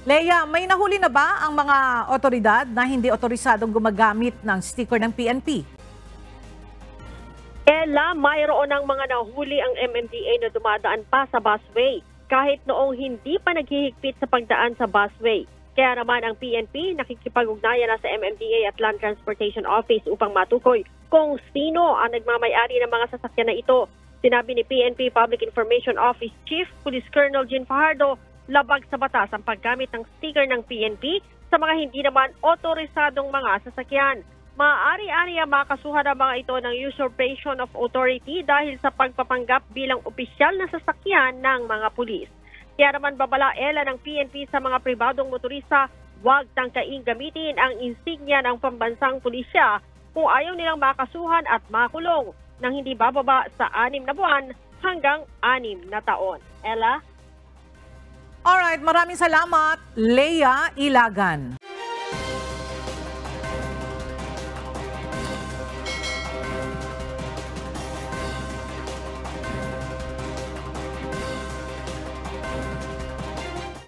Leia, may nahuli na ba ang mga otoridad na hindi otorisadong gumagamit ng sticker ng PNP? Ella, mayroon ng mga nahuli ang MMDA na dumadaan pa sa busway kahit noong hindi pa naghihigpit sa pagdaan sa busway. Kaya naman ang PNP nakikipag-ugnayan na sa MMDA at Land Transportation Office upang matukoy kung sino ang nagmamayari ng mga sasakyan na ito. Sinabi ni PNP Public Information Office Chief Police Colonel Jean Fajardo, labag sa batas ang paggamit ng sticker ng PNP sa mga hindi naman otorisadong mga sasakyan. Maaari-ari ang makasuhan ang mga ito ng usurpation of authority dahil sa pagpapanggap bilang opisyal na sasakyan ng mga pulis. Kaya naman babala Ella ng PNP sa mga pribadong motorista, huwag tangkaing gamitin ang insignia ng pambansang pulisya kung ayaw nilang makasuhan at makulong nang hindi bababa sa 6 na buwan hanggang 6 na taon. Ella? Alright, maraming salamat, Leia Ilagan.